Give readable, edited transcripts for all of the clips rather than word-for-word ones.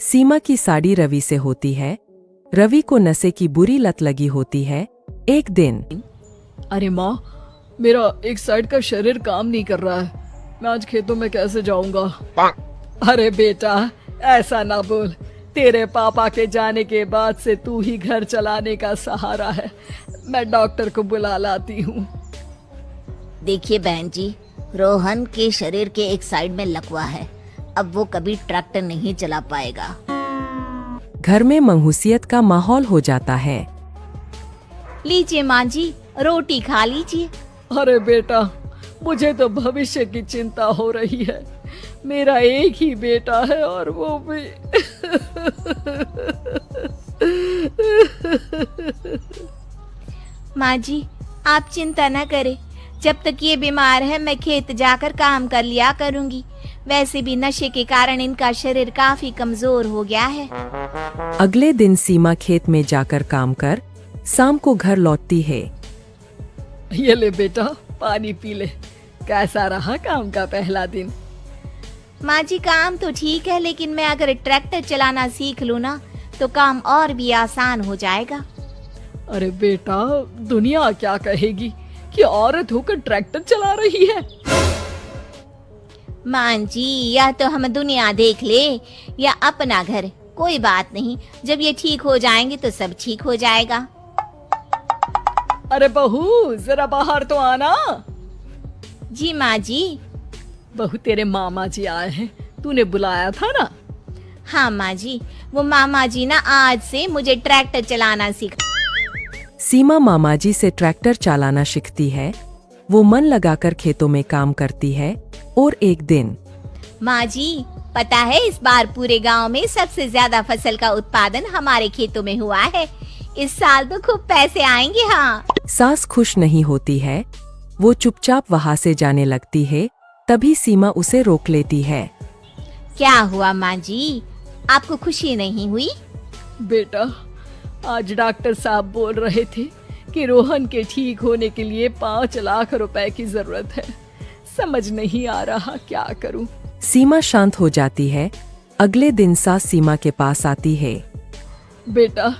सीमा की साड़ी रवि से होती है। रवि को नशे की बुरी लत लगी होती है। एक दिन अरे माँ, मेरा एक साइड का शरीर काम नहीं कर रहा है। मैं आज खेतों में कैसे जाऊंगा? अरे बेटा, ऐसा ना बोल। तेरे पापा के जाने के बाद से तू ही घर चलाने का सहारा है। मैं डॉक्टर को बुला लाती हूँ। देखिए बहन जी, रोहन के शरीर के एक साइड में लकवा है। अब वो कभी ट्रैक्टर नहीं चला पाएगा। घर में मंहूसियत का माहौल हो जाता है। लीजिए माँ जी, रोटी खा लीजिए। अरे बेटा, मुझे तो भविष्य की चिंता हो रही है। मेरा एक ही बेटा है और वो भी माँ जी, आप चिंता न करें। जब तक ये बीमार है मैं खेत जाकर काम कर लिया करूँगी। वैसे भी नशे के कारण इनका शरीर काफी कमजोर हो गया है। अगले दिन सीमा खेत में जाकर काम कर शाम को घर लौटती है। ये ले बेटा, पानी पी ले। कैसा रहा काम का पहला दिन? माँ जी, काम तो ठीक है, लेकिन मैं अगर ट्रैक्टर चलाना सीख लूँ ना तो काम और भी आसान हो जाएगा। अरे बेटा, दुनिया क्या कहेगी कि औरत होकर ट्रैक्टर चला रही है। माँ जी, या तो हम दुनिया देख ले या अपना घर, कोई बात नहीं। जब ये ठीक हो जाएंगे तो सब ठीक हो जाएगा। अरे बहू, जरा बाहर तो आना। जी माँ जी। बहू, तेरे मामा जी आए हैं, तूने बुलाया था ना? हाँ माँ जी, वो मामा जी ना आज से मुझे ट्रैक्टर चलाना सिखा। सीमा मामाजी से ट्रैक्टर चलाना सीखती है। वो मन लगाकर खेतों में काम करती है। और एक दिन माँ जी, पता है इस बार पूरे गांव में सबसे ज्यादा फसल का उत्पादन हमारे खेतों में हुआ है। इस साल तो खूब पैसे आएंगे। हाँ। सास खुश नहीं होती है। वो चुपचाप वहाँ से जाने लगती है। तभी सीमा उसे रोक लेती है। क्या हुआ माँ जी, आपको खुशी नहीं हुई? बेटा, आज डॉक्टर साहब बोल रहे थे कि रोहन के ठीक होने के लिए 5 लाख रुपए की जरूरत है। समझ नहीं आ रहा क्या करूं। सीमा शांत हो जाती है। अगले दिन सास सीमा के पास आती है। बेटा,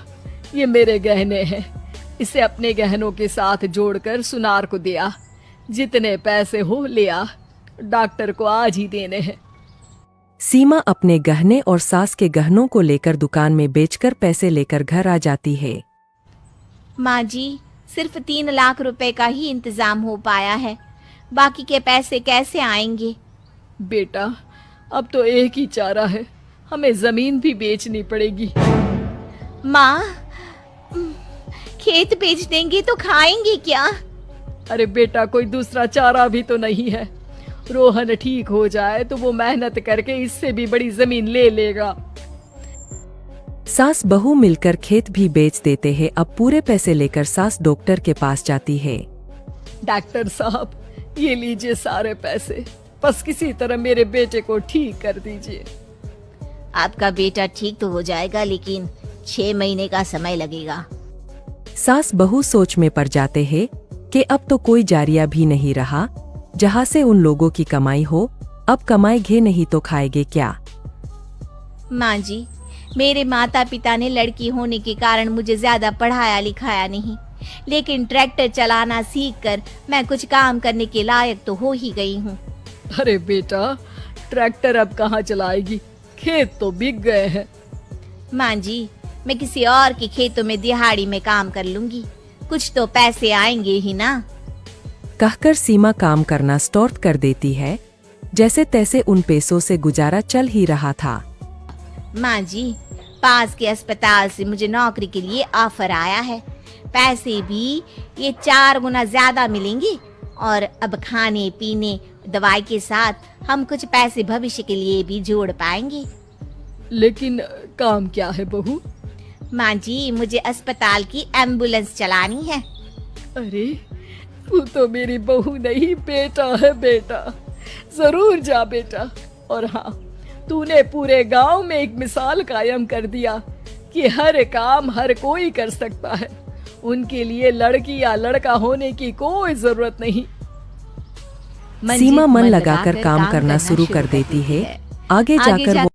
ये मेरे गहने हैं। इसे अपने गहनों के साथ जोड़कर सुनार को दिया। जितने पैसे हो ले आ, डॉक्टर को आज ही देने हैं। सीमा अपने गहने और सास के गहनों को लेकर दुकान में बेचकर पैसे लेकर घर आ जाती है। माँ जी, सिर्फ 3 लाख रुपए का ही इंतजाम हो पाया है। बाकी के पैसे कैसे आएंगे? बेटा, अब तो एक ही चारा है, हमें जमीन भी बेचनी पड़ेगी। माँ, खेत बेच देंगे तो खाएंगे क्या? अरे बेटा, कोई दूसरा चारा भी तो नहीं है। रोहन ठीक हो जाए तो वो मेहनत करके इससे भी बड़ी जमीन ले लेगा। सास बहू मिलकर खेत भी बेच देते हैं। अब पूरे पैसे लेकर सास डॉक्टर के पास जाती है। डॉक्टर साहब, ये लीजिए सारे पैसे। बस किसी तरह मेरे बेटे को ठीक कर दीजिए। आपका बेटा ठीक तो हो जाएगा, लेकिन 6 महीने का समय लगेगा। सास बहू सोच में पड़ जाते हैं कि अब तो कोई जारिया भी नहीं रहा जहाँ से उन लोगों की कमाई हो। अब कमाएंगे नहीं तो खाएंगे क्या? माँ जी, मेरे माता पिता ने लड़की होने के कारण मुझे ज्यादा पढ़ाया लिखाया नहीं, लेकिन ट्रैक्टर चलाना सीखकर मैं कुछ काम करने के लायक तो हो ही गई हूँ। अरे बेटा, ट्रैक्टर अब कहाँ चलाएगी? खेत तो बिक गए हैं। माँ जी, मैं किसी और के खेतों में दिहाड़ी में काम कर लूंगी, कुछ तो पैसे आएंगे ही ना। कहकर सीमा काम करना स्टार्ट कर देती है। जैसे तैसे उन पैसों से गुजारा चल ही रहा था। माँ जी, पास के अस्पताल से मुझे नौकरी के लिए ऑफर आया है। पैसे भी ये 4 गुना ज्यादा मिलेंगे और अब खाने पीने दवाई के साथ हम कुछ पैसे भविष्य के लिए भी जोड़ पाएंगे। लेकिन काम क्या है बहू? माँ जी, मुझे अस्पताल की एम्बुलेंस चलानी है। अरे, तू तो मेरी बहू नहीं, बेटा है। बेटा, जरूर जा बेटा। और हाँ, तूने पूरे गांव में एक मिसाल कायम कर दिया कि हर काम हर कोई कर सकता है। उनके लिए लड़की या लड़का होने की कोई जरूरत नहीं। सीमा मन लगाकर काम करना शुरू कर देती है। आगे जाकर वो